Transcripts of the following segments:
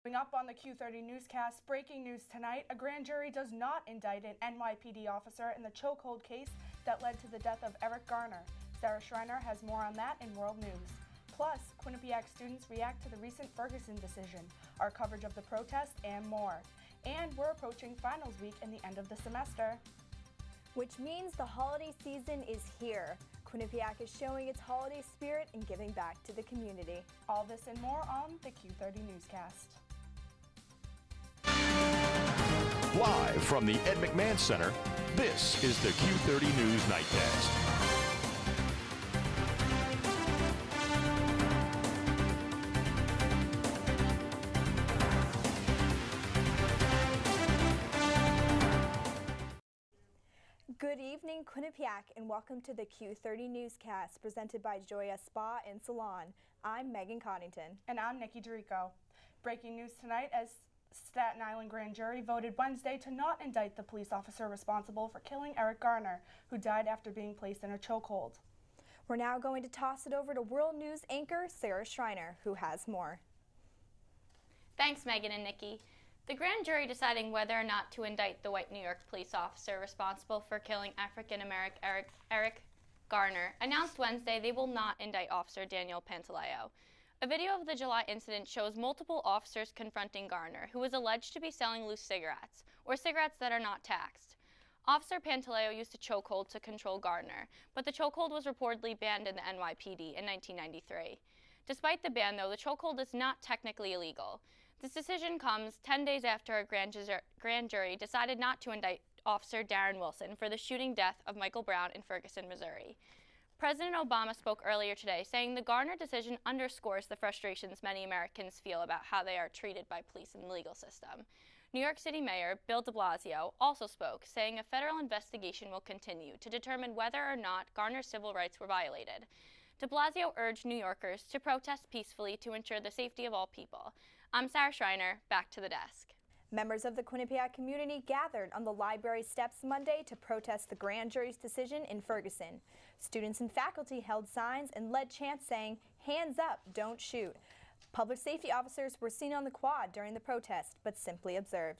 Coming up on the Q30 Newscast, breaking news tonight, a grand jury does not indict an NYPD officer in the chokehold case that led to the death of Eric Gardner. Sarah Schreiner has more on that in world news. Plus, Quinnipiac students react to the recent Ferguson decision, our coverage of the protest, and more. And we're approaching finals week and the end of the semester. Which means the holiday season is here. Quinnipiac is showing its holiday spirit and giving back to the community. All this and more on the Q30 Newscast. Live from the Ed McMahon Center, this is the Q30 News Nightcast. Good evening, Quinnipiac, and welcome to the Q30 Newscast presented by Joya Spa and Salon. I'm Megan Coddington. And I'm Nikki Dirico. Breaking news tonight as Staten Island grand jury voted Wednesday to not indict the police officer responsible for killing Eric Gardner, who died after being placed in a chokehold. We're now going to toss it over to World News anchor Sarah Schreiner, who has more. Thanks, Megan and Nikki. The grand jury deciding whether or not to indict the white New York police officer responsible for killing African-American Eric Gardner announced Wednesday they will not indict Officer Daniel Pantaleo. A video of the July incident shows multiple officers confronting Gardner, who was alleged to be selling loose cigarettes, or cigarettes that are not taxed. Officer Pantaleo used a chokehold to control Gardner, but the chokehold was reportedly banned in the NYPD in 1993. Despite the ban, though, the chokehold is not technically illegal. This decision comes 10 days after a grand jury decided not to indict Officer Darren Wilson for the shooting death of Michael Brown in Ferguson, Missouri. President Obama spoke earlier today, saying the Gardner decision underscores the frustrations many Americans feel about how they are treated by police and the legal system. New York City Mayor Bill de Blasio also spoke, saying a federal investigation will continue to determine whether or not Gardner's civil rights were violated. De Blasio urged New Yorkers to protest peacefully to ensure the safety of all people. I'm Sarah Schreiner, back to the desk. Members of the Quinnipiac community gathered on the library steps Monday to protest the grand jury's decision in Ferguson. Students and faculty held signs and led chants saying, "Hands up, don't shoot." Public safety officers were seen on the quad during the protest, but simply observed.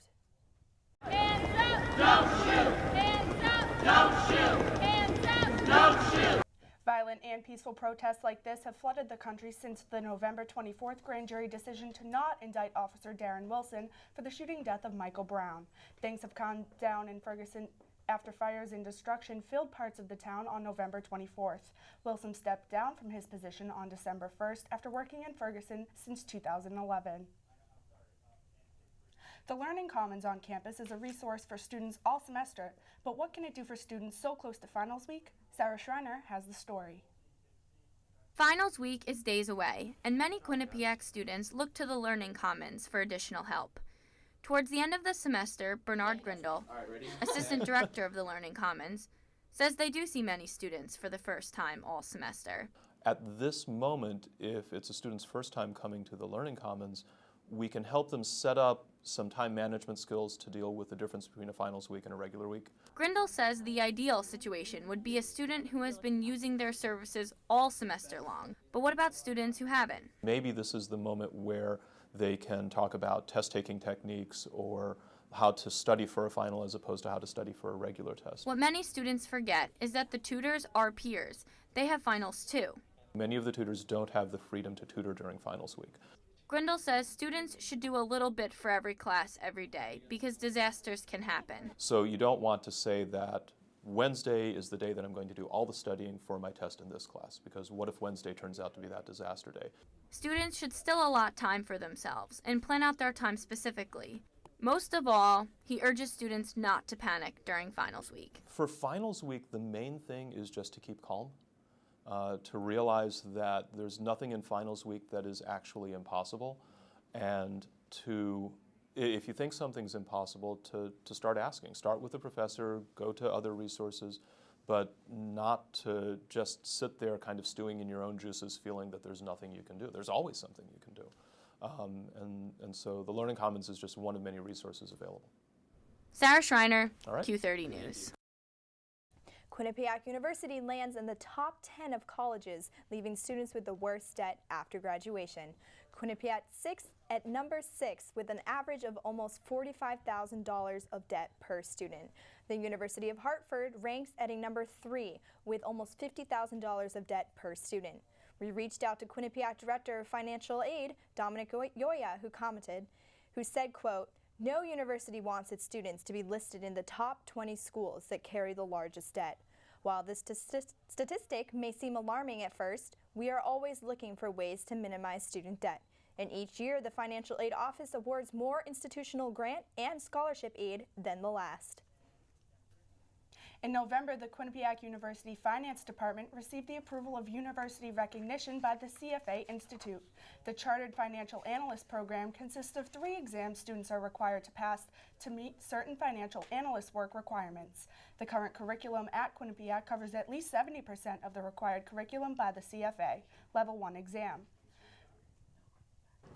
Hands up, don't shoot! Hands up, don't shoot! Hands up, don't shoot! Violent and peaceful protests like this have flooded the country since the November 24th grand jury decision to not indict Officer Darren Wilson for the shooting death of Michael Brown. Things have calmed down in Ferguson after fires and destruction filled parts of the town on November 24th. Wilson stepped down from his position on December 1st after working in Ferguson since 2011. The Learning Commons on campus is a resource for students all semester, but what can it do for students so close to finals week? Sarah Schreiner has the story. Finals week is days away, and many Quinnipiac students look to the Learning Commons for additional help. Towards the end of the semester, Bernard Grindle, assistant director of the Learning Commons, says they do see many students for the first time all semester. At this moment, if it's a student's first time coming to the Learning Commons, we can help them set up some time management skills to deal with the difference between a finals week and a regular week. Grindle says the ideal situation would be a student who has been using their services all semester long. But what about students who haven't? Maybe this is the moment where they can talk about test-taking techniques or how to study for a final as opposed to how to study for a regular test. What many students forget is that the tutors are peers. They have finals too. Many of the tutors don't have the freedom to tutor during finals week. Grindle says students should do a little bit for every class every day because disasters can happen. So you don't want to say that Wednesday is the day that I'm going to do all the studying for my test in this class, because what if Wednesday turns out to be that disaster day? Students should still allot time for themselves and plan out their time specifically. Most of all, he urges students not to panic during finals week. For finals week, the main thing is just to keep calm. To realize that there's nothing in finals week that is actually impossible, and if you think something's impossible, to start asking. Start with the professor, go to other resources, but not to just sit there kind of stewing in your own juices feeling that there's nothing you can do. There's always something you can do. And so the Learning Commons is just one of many resources available. Sarah Schreiner, All right. Q30 News. Quinnipiac University lands in the top 10 of colleges, leaving students with the worst debt after graduation. Quinnipiac at number 6 with an average of almost $45,000 of debt per student. The University of Hartford ranks at a number 3 with almost $50,000 of debt per student. We reached out to Quinnipiac Director of Financial Aid, Dominic Yoya, who said, quote, "No university wants its students to be listed in the top 20 schools that carry the largest debt. While this statistic may seem alarming at first, we are always looking for ways to minimize student debt. And each year, the Financial Aid Office awards more institutional grant and scholarship aid than the last." In November, the Quinnipiac University Finance Department received the approval of university recognition by the CFA Institute. The Chartered Financial Analyst program consists of 3 exams students are required to pass to meet certain financial analyst work requirements. The current curriculum at Quinnipiac covers at least 70% of the required curriculum by the CFA Level 1 exam.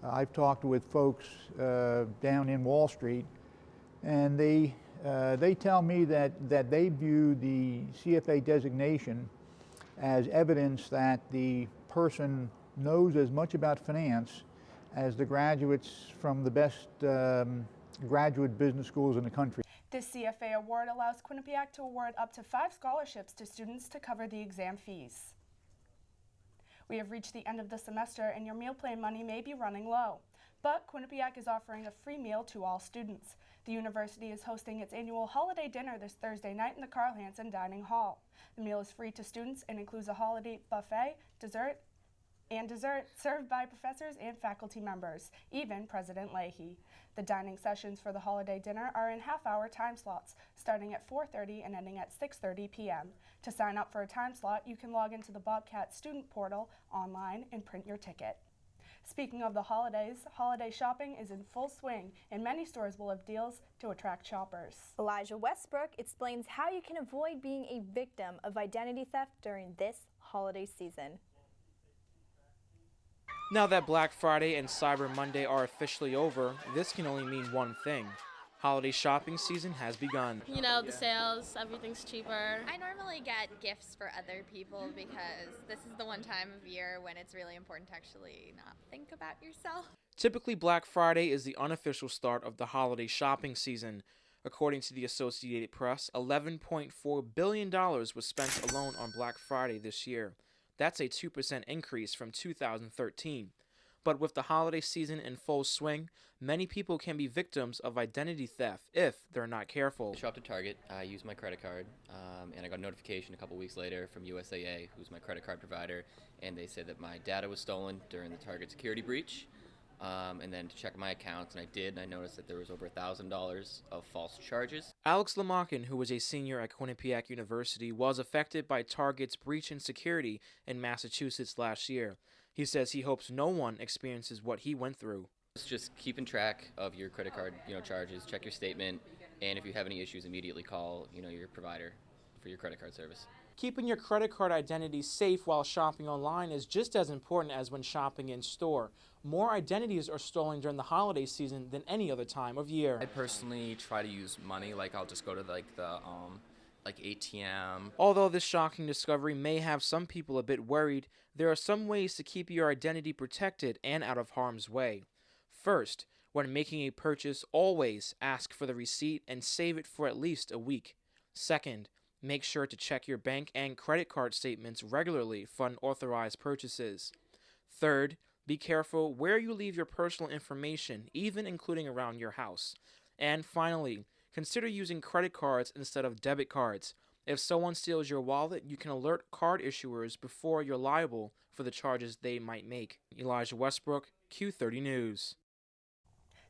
I've talked with folks down in Wall Street, and they tell me that they view the CFA designation as evidence that the person knows as much about finance as the graduates from the best graduate business schools in the country. This CFA award allows Quinnipiac to award up to 5 scholarships to students to cover the exam fees. We have reached the end of the semester and your meal plan money may be running low. But Quinnipiac is offering a free meal to all students. The university is hosting its annual holiday dinner this Thursday night in the Carl Hansen Dining Hall. The meal is free to students and includes a holiday buffet, dessert served by professors and faculty members, even President Leahy. The dining sessions for the holiday dinner are in half-hour time slots, starting at 4:30 and ending at 6:30 p.m. To sign up for a time slot, you can log into the Bobcat student portal online and print your ticket. Speaking of the holidays, holiday shopping is in full swing, and many stores will have deals to attract shoppers. Elijah Westbrook explains how you can avoid being a victim of identity theft during this holiday season. Now that Black Friday and Cyber Monday are officially over, this can only mean one thing. Holiday shopping season has begun. You know, the sales, everything's cheaper. I normally get gifts for other people because this is the one time of year when it's really important to actually not think about yourself. Typically, Black Friday is the unofficial start of the holiday shopping season. According to the Associated Press, $11.4 billion was spent alone on Black Friday this year. That's a 2% increase from 2013. But with the holiday season in full swing, many people can be victims of identity theft if they're not careful. I shopped at Target, I used my credit card, and I got a notification a couple weeks later from USAA, who's my credit card provider, and they said that my data was stolen during the Target security breach. And then to check my accounts, and I did, and I noticed that there was over $1,000 of false charges. Alex Lamakin, who was a senior at Quinnipiac University, was affected by Target's breach in security in Massachusetts last year. He says he hopes no one experiences what he went through. It's just keeping track of your credit card, charges, check your statement, and if you have any issues, immediately call, your provider for your credit card service. Keeping your credit card identity safe while shopping online is just as important as when shopping in store. More identities are stolen during the holiday season than any other time of year. I personally try to use money, I'll just go to the ATM. Although this shocking discovery may have some people a bit worried, there are some ways to keep your identity protected and out of harm's way. First, when making a purchase, always ask for the receipt and save it for at least a week. Second, make sure to check your bank and credit card statements regularly for unauthorized purchases. Third, be careful where you leave your personal information, even including around your house. And finally, consider using credit cards instead of debit cards. If someone steals your wallet, you can alert card issuers before you're liable for the charges they might make. Elijah Westbrook, Q30 News.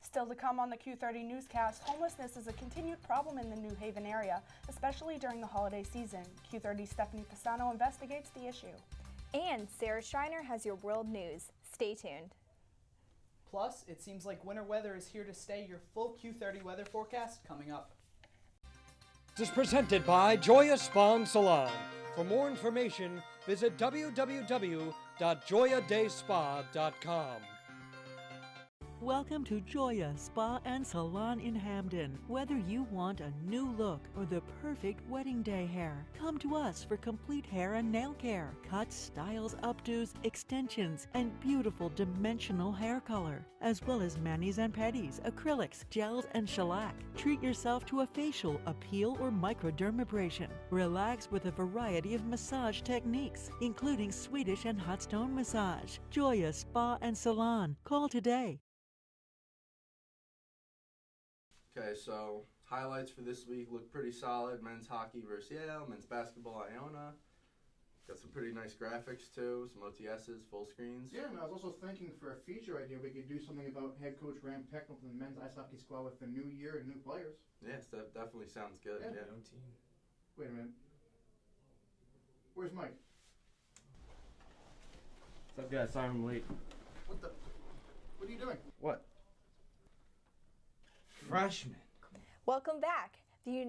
Still to come on the Q30 Newscast, homelessness is a continued problem in the New Haven area, especially during the holiday season. Q30's Stephanie Pisano investigates the issue. And Sarah Schreiner has your world news. Stay tuned. Plus, it seems like winter weather is here to stay. Your full Q30 weather forecast coming up. This is presented by Joya Spa and Salon. For more information, visit www.joyadayspa.com. Welcome to Joya Spa and Salon in Hamden. Whether you want a new look or the perfect wedding day hair, come to us for complete hair and nail care, cuts, styles, updos, extensions, and beautiful dimensional hair color, as well as manis and pedis, acrylics, gels, and shellac. Treat yourself to a facial, a peel, or microdermabrasion. Relax with a variety of massage techniques, including Swedish and hot stone massage. Joya Spa and Salon. Call today. Okay, so highlights for this week look pretty solid. Men's hockey versus Yale, men's basketball Iona. Got some pretty nice graphics too, some OTSs, full screens. Yeah, and I was also thinking for a feature idea, we could do something about head coach Ram Technical and the men's ice hockey squad with the new year and new players. Yes, that definitely sounds good. Yeah. Wait a minute. Where's Mike? What's up, guys? Sorry I'm late. What are you doing? What? Freshman. Welcome back. The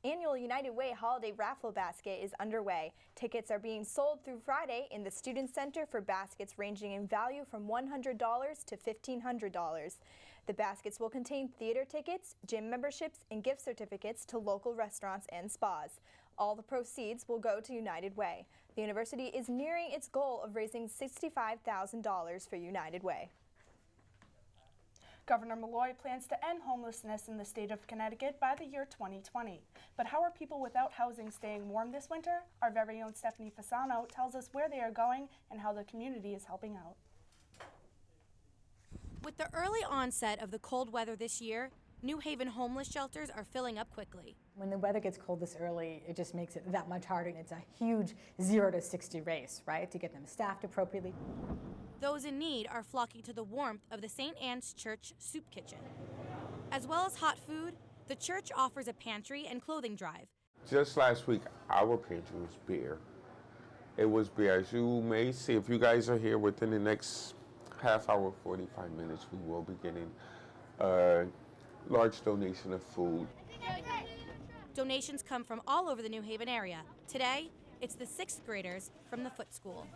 annual United Way Holiday Raffle Basket is underway. Tickets are being sold through Friday in the Student Center for baskets ranging in value from $100 to $1,500. The baskets will contain theater tickets, gym memberships, and gift certificates to local restaurants and spas. All the proceeds will go to United Way. The university is nearing its goal of raising $65,000 for United Way. Governor Malloy plans to end homelessness in the state of Connecticut by the year 2020. But how are people without housing staying warm this winter? Our very own Stephanie Fasano tells us where they are going and how the community is helping out. With the early onset of the cold weather this year, New Haven homeless shelters are filling up quickly. When the weather gets cold this early, it just makes it that much harder, and it's a huge 0 to 60 race, right, to get them staffed appropriately. Those in need are flocking to the warmth of the St. Anne's Church soup kitchen. As well as hot food, the church offers a pantry and clothing drive. Just last week, our pantry was bare. It was bare. As you may see, if you guys are here within the next half hour, 45 minutes, we will be getting a large donation of food. Donations come from all over the New Haven area. Today, it's the 6th graders from the Foot School.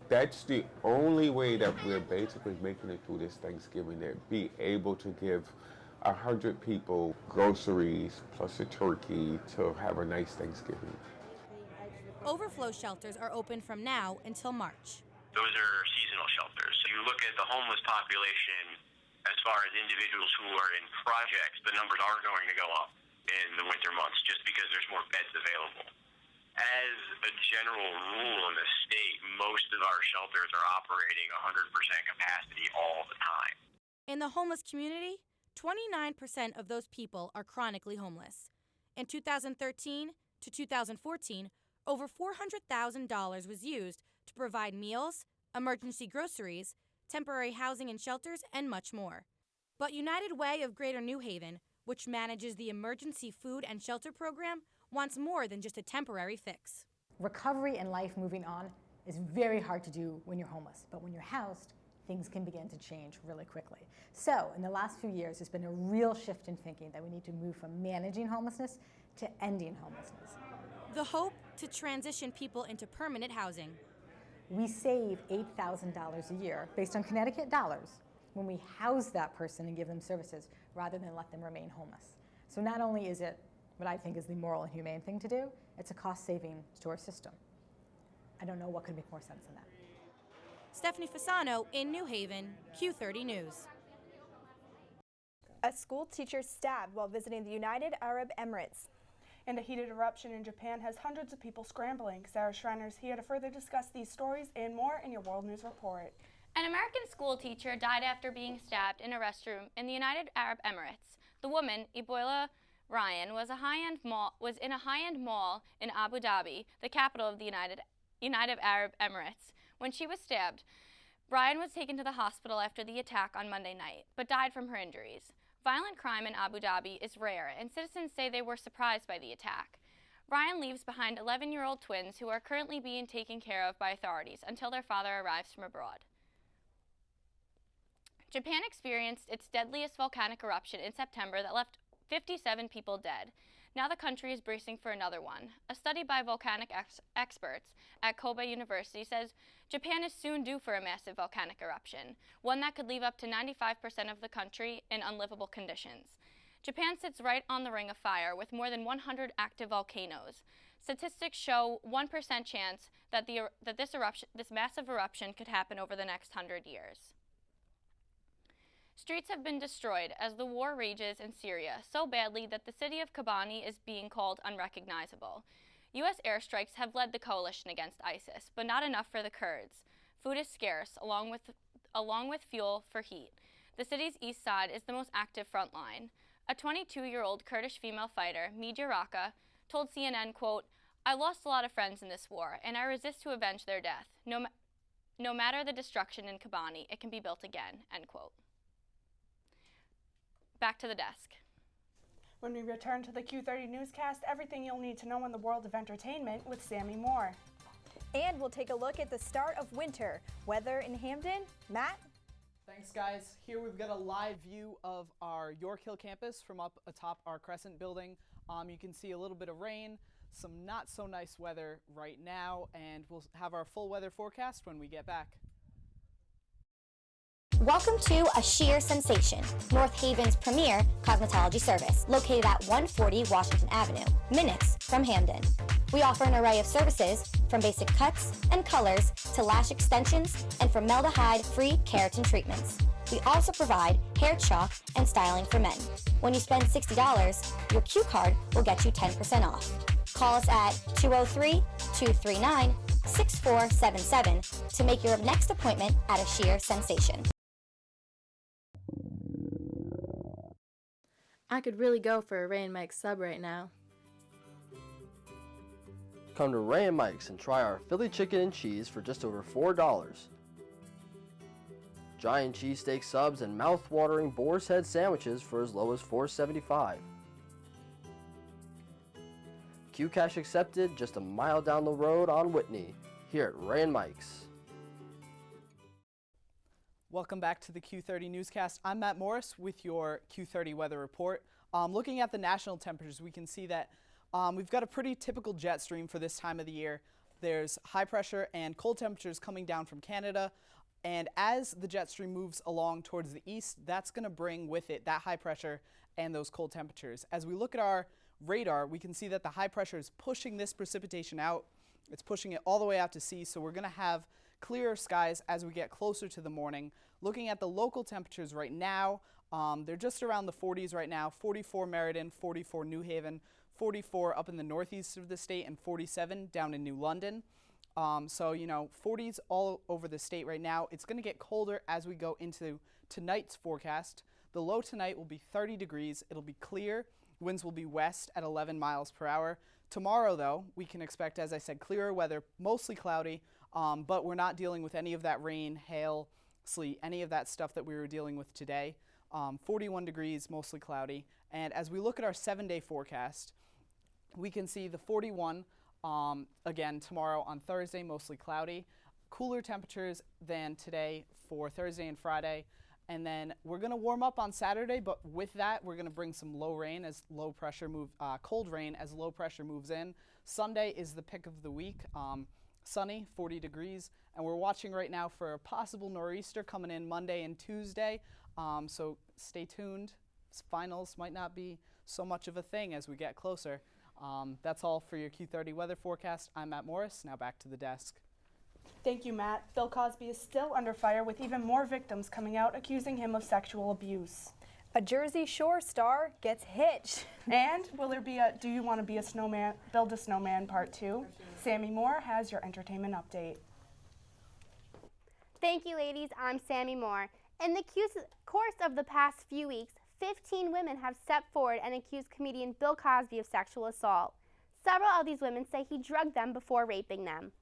That's the only way that we're basically making it through this Thanksgiving, that be able to give 100 people groceries plus a turkey to have a nice Thanksgiving. Overflow shelters are open from now until March. Those are seasonal shelters. So you look at the homeless population as far as individuals who are in projects, the numbers are going to go up in the winter months just because there's more beds available. As a general rule in the state, most of our shelters are operating 100% capacity all the time. In the homeless community, 29% of those people are chronically homeless. In 2013 to 2014, over $400,000 was used to provide meals, emergency groceries, temporary housing and shelters, and much more. But United Way of Greater New Haven, which manages the emergency food and shelter program, wants more than just a temporary fix. Recovery and life moving on is very hard to do when you're homeless, but when you're housed, things can begin to change really quickly. So in the last few years, there's been a real shift in thinking that we need to move from managing homelessness to ending homelessness. The hope to transition people into permanent housing. We save $8,000 a year based on Connecticut dollars when we house that person and give them services rather than let them remain homeless. So not only is it what I think is the moral and humane thing to do, it's a cost saving to our system. I don't know what could make more sense than that. Stephanie Fasano in New Haven, Q30 News. A school teacher stabbed while visiting the United Arab Emirates. And a heated eruption in Japan has hundreds of people scrambling. Sarah Schreiner is here to further discuss these stories and more in your World News Report. An American school teacher died after being stabbed in a restroom in the United Arab Emirates. The woman, Ebola Ryan, was in a high-end mall in Abu Dhabi, the capital of the United Arab Emirates, when she was stabbed. Ryan was taken to the hospital after the attack on Monday night, but died from her injuries. Violent crime in Abu Dhabi is rare, and citizens say they were surprised by the attack. Ryan leaves behind 11-year-old twins who are currently being taken care of by authorities until their father arrives from abroad. Japan experienced its deadliest volcanic eruption in September that left 57 people dead. Now the country is bracing for another one. A study by volcanic experts at Kobe University says Japan is soon due for a massive volcanic eruption, one that could leave up to 95% of the country in unlivable conditions. Japan sits right on the ring of fire with more than 100 active volcanoes. Statistics show 1% chance that this massive eruption could happen over the next 100 years. Streets have been destroyed as the war rages in Syria so badly that the city of Kobani is being called unrecognizable. U.S. airstrikes have led the coalition against ISIS, but not enough for the Kurds. Food is scarce, along with fuel for heat. The city's east side is the most active front line. A 22-year-old Kurdish female fighter, Midya Raqqa, told CNN, quote, "I lost a lot of friends in this war, and I resist to avenge their death. No matter the destruction in Kobani, it can be built again," end quote. Back to the desk. When we return to the Q30 Newscast, everything you'll need to know in the world of entertainment with Sami Moore. And we'll take a look at the start of winter. Weather in Hamden. Matt? Thanks, guys. Here we've got a live view of our York Hill campus from up atop our Crescent building. You can see a little bit of rain, some not so nice weather right now, and we'll have our full weather forecast when we get back. Welcome to A Sheer Sensation, North Haven's premier cosmetology service, located at 140 Washington Avenue, minutes from Hamden. We offer an array of services, from basic cuts and colors to lash extensions and formaldehyde-free keratin treatments. We also provide hair chalk and styling for men. When you spend $60, your Q card will get you 10% off. Call us at 203-239-6477 to make your next appointment at A Sheer Sensation. I could really go for a Ray and Mike's sub right now. Come to Ray and Mike's and try our Philly chicken and cheese for just over $4. Giant cheesesteak subs and mouth-watering boar's head sandwiches for as low as $4.75. Q Cash accepted just a mile down the road on Whitney, here at Ray and Mike's. Welcome back to the Q30 Newscast. I'm Matt Morris with your Q30 weather report. Looking at the national temperatures, we can see that we've got a pretty typical jet stream for this time of the year. There's high pressure and cold temperatures coming down from Canada, and as the jet stream moves along towards the east, that's going to bring with it that high pressure and those cold temperatures. As we look at our radar, we can see that the high pressure is pushing this precipitation out. It's pushing it all the way out to sea, so we're going to have clearer skies as we get closer to the morning. Looking at the local temperatures right now, they're just around the 40s right now. 44 Meriden, 44 New Haven, 44 up in the northeast of the state, and 47 down in New London. So, 40s all over the state right now. It's going to get colder as we go into tonight's forecast. The low tonight will be 30 degrees. It'll be clear. Winds will be west at 11 miles per hour. Tomorrow, though, we can expect, as I said, clearer weather, mostly cloudy, but we're not dealing with any of that rain, hail, sleet, any of that stuff that we were dealing with today. 41 degrees, mostly cloudy. And as we look at our 7-day forecast, we can see the 41 again tomorrow on Thursday, mostly cloudy. Cooler temperatures than today for Thursday and Friday. And then we're going to warm up on Saturday, but with that, we're going to bring some low rain as low pressure cold rain as low pressure moves in. Sunday is the pick of the week. Sunny, 40 degrees, and we're watching right now for a possible nor'easter coming in Monday and Tuesday. So stay tuned. Finals might not be so much of a thing as we get closer. That's all for your Q30 weather forecast. I'm Matt Morris. Now back to the desk. Thank you, Matt. Bill Cosby is still under fire with even more victims coming out accusing him of sexual abuse. A Jersey Shore star gets hitched. And will there be a Do You Want to Be a Snowman, Build a Snowman Part 2? Sami Moore has your entertainment update. Thank you, ladies. I'm Sami Moore. In the course of the past few weeks, 15 women have stepped forward and accused comedian Bill Cosby of sexual assault. Several of these women say he drugged them before raping them.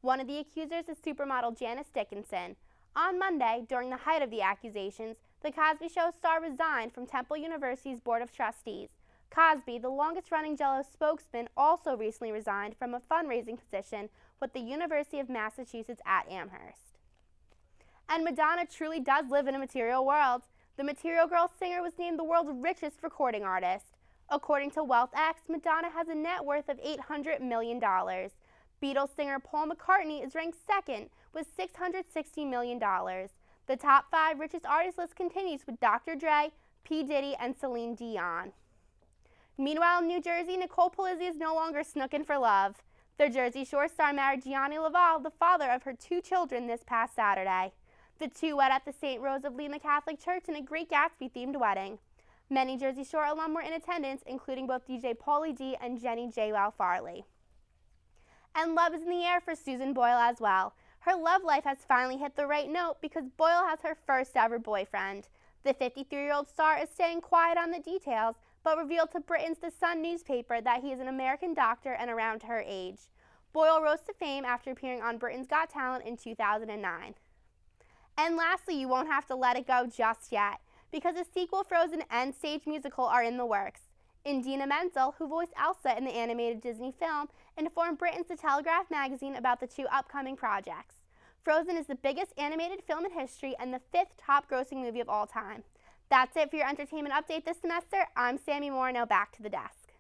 One of the accusers is supermodel Janice Dickinson. On Monday, during the height of the accusations, the Cosby Show star resigned from Temple University's Board of Trustees. Cosby, the longest-running Jell-O spokesman, also recently resigned from a fundraising position with the University of Massachusetts at Amherst. And Madonna truly does live in a material world. The Material Girl singer was named the world's richest recording artist. According to WealthX, Madonna has a net worth of $800 million. Beatles singer Paul McCartney is ranked second with $660 million. The top 5 richest artist list continues with Dr. Dre, P. Diddy, and Celine Dion. Meanwhile, in New Jersey, Nicole Polizzi is no longer snooking for love. The Jersey Shore star married Gianni Laval, the father of her 2 children, this past Saturday. The two wed at the St. Rose of Lima Catholic Church in a Great Gatsby-themed wedding. Many Jersey Shore alum were in attendance, including both DJ Pauly D and Jenny J. Wow Farley. And love is in the air for Susan Boyle as well. Her love life has finally hit the right note because Boyle has her first ever boyfriend. The 53-year-old star is staying quiet on the details, but revealed to Britain's The Sun newspaper that he is an American doctor and around her age. Boyle rose to fame after appearing on Britain's Got Talent in 2009. And lastly, you won't have to let it go just yet, because a sequel, Frozen, and stage musical are in the works. Indina Menzel, who voiced Elsa in the animated Disney film, informed Britain's The Telegraph magazine about the 2 upcoming projects. Frozen is the biggest animated film in history and the 5th top-grossing movie of all time. That's it for your entertainment update this semester. I'm Sami Moore, now back to the desk.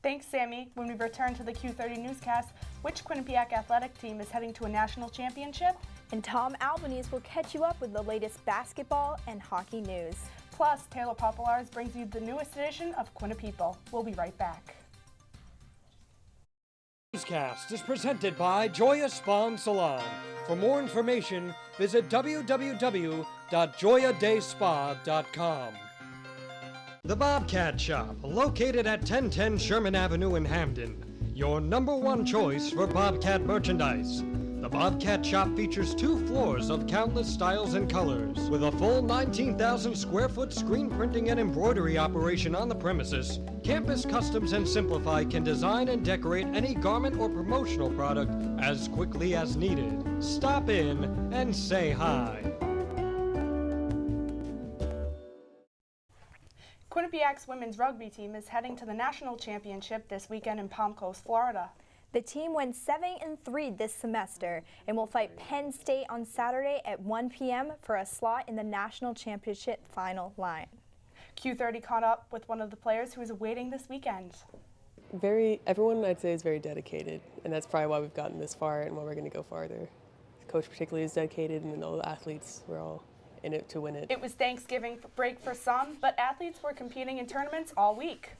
Thanks, Sammy. When we return to the Q30 Newscast, which Quinnipiac athletic team is heading to a national championship? And Tom Albanese will catch you up with the latest basketball and hockey news. Plus, Taylor Popielarz brings you the newest edition of QuinniPeople. We'll be right back. Newscast is presented by Joya Spa and Salon. For more information, visit www.joyadayspa.com. The Bobcat Shop, located at 1010 Sherman Avenue in Hamden. Your #1 choice for Bobcat merchandise. The Bobcat Shop features 2 floors of countless styles and colors. With a full 19,000 square foot screen printing and embroidery operation on the premises, Campus Customs and Simplify can design and decorate any garment or promotional product as quickly as needed. Stop in and say hi. Quinnipiac's women's rugby team is heading to the national championship this weekend in Palm Coast, Florida. The team went 7-3 this semester and will fight Penn State on Saturday at 1 p.m. for a slot in the national championship final line. Q30 caught up with one of the players who is awaiting this weekend. Everyone I'd say is very dedicated, and that's probably why we've gotten this far and why we're going to go farther. The coach particularly is dedicated, and then all the athletes, we're all in it to win it. It was Thanksgiving break for some, but athletes were competing in tournaments all week.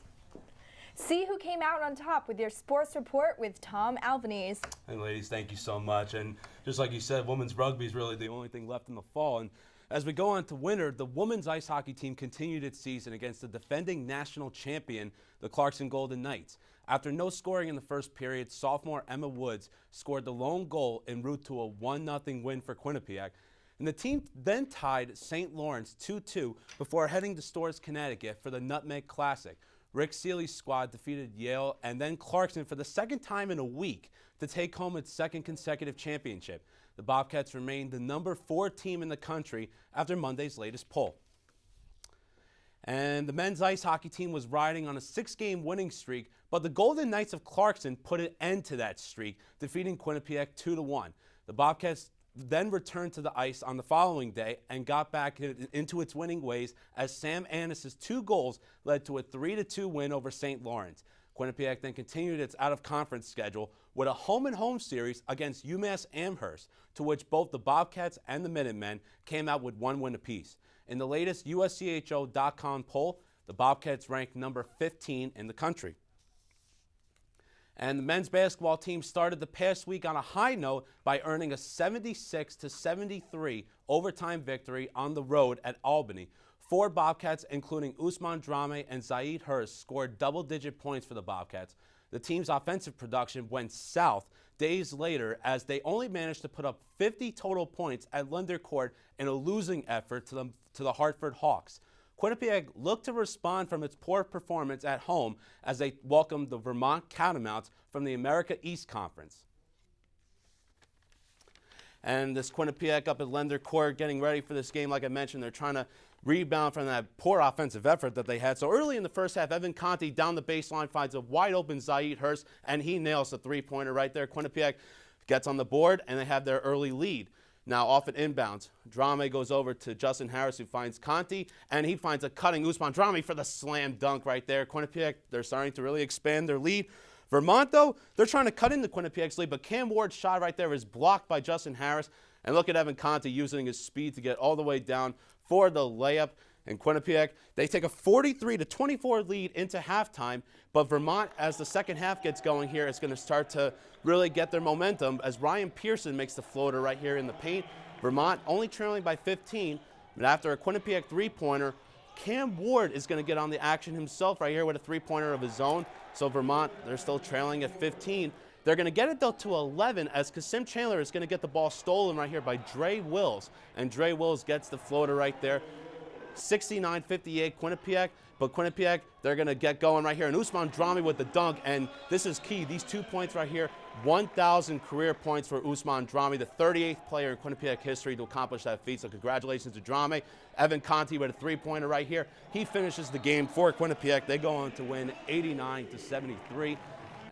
See who came out on top with your sports report with Tom Albanese. And ladies, thank you so much. And just like you said, women's rugby is really the only thing left in the fall. And as we go on to winter, the women's ice hockey team continued its season against the defending national champion, the Clarkson Golden Knights. After no scoring in the first period, sophomore Emma Woods scored the lone goal en route to a 1-0 win for Quinnipiac. And the team then tied St. Lawrence 2-2 before heading to Storrs, Connecticut for the Nutmeg Classic. Rick Seeley's squad defeated Yale and then Clarkson for the second time in a week to take home its second consecutive championship. The Bobcats remained the #4 team in the country after Monday's latest poll. And the men's ice hockey team was riding on a 6-game winning streak, but the Golden Knights of Clarkson put an end to that streak, defeating Quinnipiac 2-1. The Bobcats then returned to the ice on the following day and got back into its winning ways as Sam Annis's 2 goals led to a 3-2 win over St. Lawrence. Quinnipiac then continued its out-of-conference schedule with a home-and-home series against UMass Amherst, to which both the Bobcats and the Minutemen came out with 1 win apiece. In the latest USCHO.com poll, the Bobcats ranked number 15 in the country. And the men's basketball team started the past week on a high note by earning a 76-73 overtime victory on the road at Albany. 4 Bobcats, including Usman Drame and Zaid Hurst, scored double-digit points for the Bobcats. The team's offensive production went south days later as they only managed to put up 50 total points at Linder Court in a losing effort to the Hartford Hawks. Quinnipiac looked to respond from its poor performance at home as they welcomed the Vermont Catamounts from the America East Conference. And this Quinnipiac up at Linder Court getting ready for this game, like I mentioned, they're trying to rebound from that poor offensive effort that they had. So early in the first half, Evan Conti down the baseline finds a wide open Zaid Hurst, and he nails the 3-pointer right there. Quinnipiac gets on the board, and they have their early lead. Now off an inbounds, Drame goes over to Justin Harris, who finds Conti, and he finds a cutting Usman Drame for the slam dunk right there. Quinnipiac, they're starting to really expand their lead. Vermont, though, they're trying to cut into Quinnipiac's lead, but Cam Ward's shot right there is blocked by Justin Harris. And look at Evan Conti using his speed to get all the way down for the layup. And Quinnipiac, they take a 43-24 lead into halftime, but Vermont, as the second half gets going here, is going to start to really get their momentum as Ryan Pearson makes the floater right here in the paint. Vermont only trailing by 15, but after a Quinnipiac three-pointer, Cam Ward is going to get on the action himself right here with a three-pointer of his own. So Vermont, they're still trailing at 15. They're going to get it, though, to 11 as Kasim Chandler is going to get the ball stolen right here by Dre Wills. And Dre Wills gets the floater right there. 69-58 Quinnipiac, but Quinnipiac, they're going to get going right here. And Usman Drame with the dunk, and this is key. These 2 points right here, 1,000 career points for Usman Drame, the 38th player in Quinnipiac history to accomplish that feat. So congratulations to Drame. Evan Conti with a three-pointer right here. He finishes the game for Quinnipiac. They go on to win 89-73.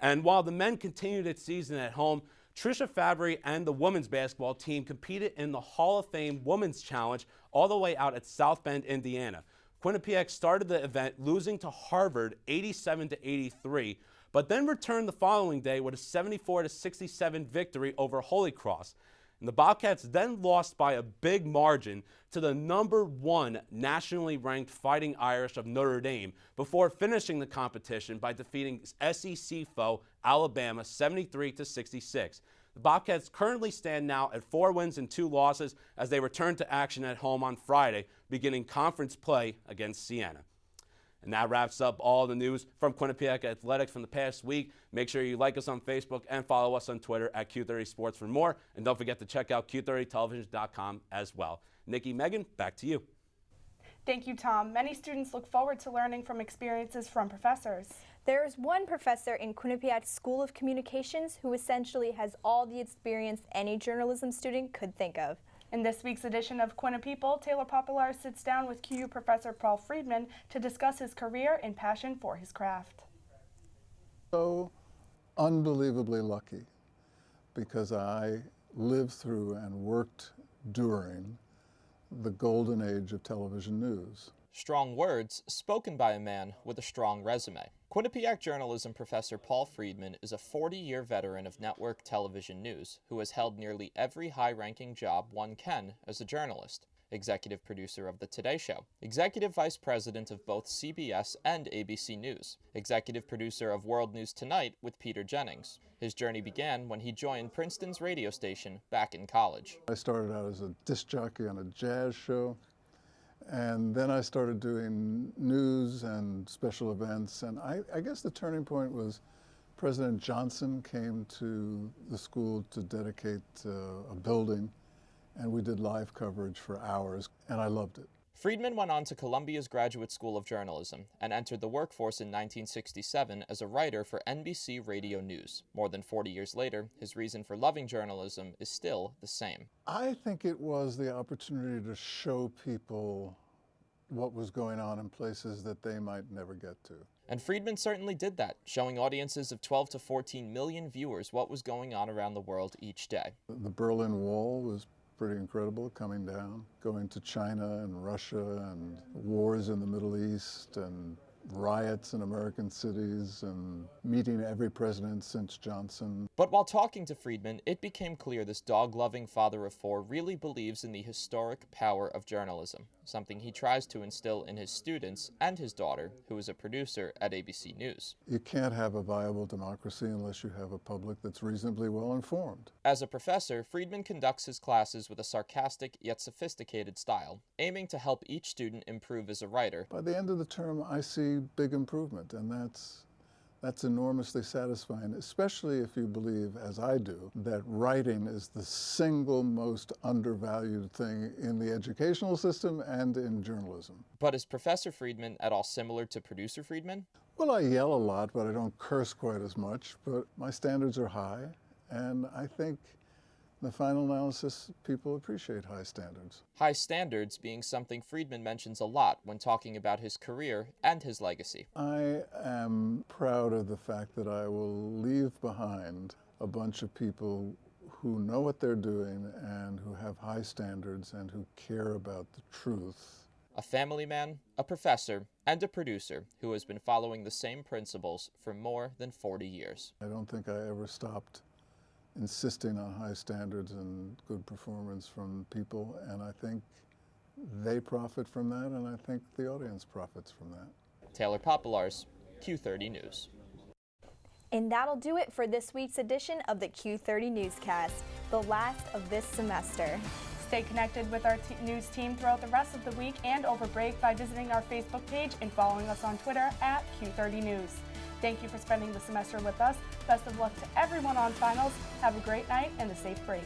And while the men continued its season at home, Trisha Fabry and the women's basketball team competed in the Hall of Fame Women's Challenge all the way out at South Bend, Indiana. Quinnipiac started the event losing to Harvard 87-83, but then returned the following day with a 74-67 victory over Holy Cross. And the Bobcats then lost by a big margin to the #1 nationally ranked Fighting Irish of Notre Dame before finishing the competition by defeating SEC foe Alabama 73-66. The Bobcats currently stand now at 4 wins and 2 losses as they return to action at home on Friday, beginning conference play against Siena. And that wraps up all the news from Quinnipiac Athletics from the past week. Make sure you like us on Facebook and follow us on Twitter at Q30 Sports for more. And don't forget to check out Q30television.com as well. Nikki, Megan, back to you. Thank you, Tom. Many students look forward to learning from experiences from professors. There is one professor in Quinnipiac School of Communications who essentially has all the experience any journalism student could think of. In this week's edition of QuinniPeople, Taylor Popielarz sits down with QU professor Paul Friedman to discuss his career and passion for his craft. So unbelievably lucky because I lived through and worked during the golden age of television news. Strong words spoken by a man with a strong resume. Quinnipiac journalism professor Paul Friedman is a 40-year veteran of network television news who has held nearly every high-ranking job one can as a journalist. Executive producer of The Today Show, executive vice president of both CBS and ABC News, executive producer of World News Tonight with Peter Jennings. His journey began when he joined Princeton's radio station back in college. I started out as a disc jockey on a jazz show, and then I started doing news and special events, and I guess the turning point was President Johnson came to the school to dedicate a building, and we did live coverage for hours, and I loved it. Friedman went on to Columbia's Graduate School of Journalism and entered the workforce in 1967 as a writer for NBC Radio News. More than 40 years later, his reason for loving journalism is still the same. I think it was the opportunity to show people what was going on in places that they might never get to. And Friedman certainly did that, showing audiences of 12 to 14 million viewers what was going on around the world each day. The Berlin Wall was pretty incredible coming down, going to China and Russia and wars in the Middle East and riots in American cities and meeting every president since Johnson. But while talking to Friedman, it became clear this dog-loving father of 4 really believes in the historic power of journalism, something he tries to instill in his students and his daughter, who is a producer at ABC News. You can't have a viable democracy unless you have a public that's reasonably well informed. As a professor, Friedman conducts his classes with a sarcastic yet sophisticated style, aiming to help each student improve as a writer. By the end of the term, I see big improvement, and that's enormously satisfying, especially if you believe, as I do, that writing is the single most undervalued thing in the educational system and in journalism. But is Professor Friedman at all similar to Producer Friedman? Well, I yell a lot, but I don't curse quite as much, but my standards are high, and I think in the final analysis, people appreciate high standards. High standards being something Friedman mentions a lot when talking about his career and his legacy. I am proud of the fact that I will leave behind a bunch of people who know what they're doing and who have high standards and who care about the truth. A family man, a professor, and a producer who has been following the same principles for more than 40 years. I don't think I ever stopped insisting on high standards and good performance from people, and I think they profit from that, and I think the audience profits from that. Taylor Popielarz, Q30 News. And that'll do it for this week's edition of the Q30 Newscast, the last of this semester. Stay connected with our news team throughout the rest of the week and over break by visiting our Facebook page and following us on Twitter at Q30 News. Thank you for spending the semester with us. Best of luck to everyone on finals. Have a great night and a safe break.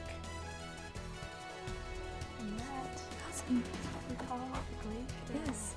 And that doesn't recall great. Yes.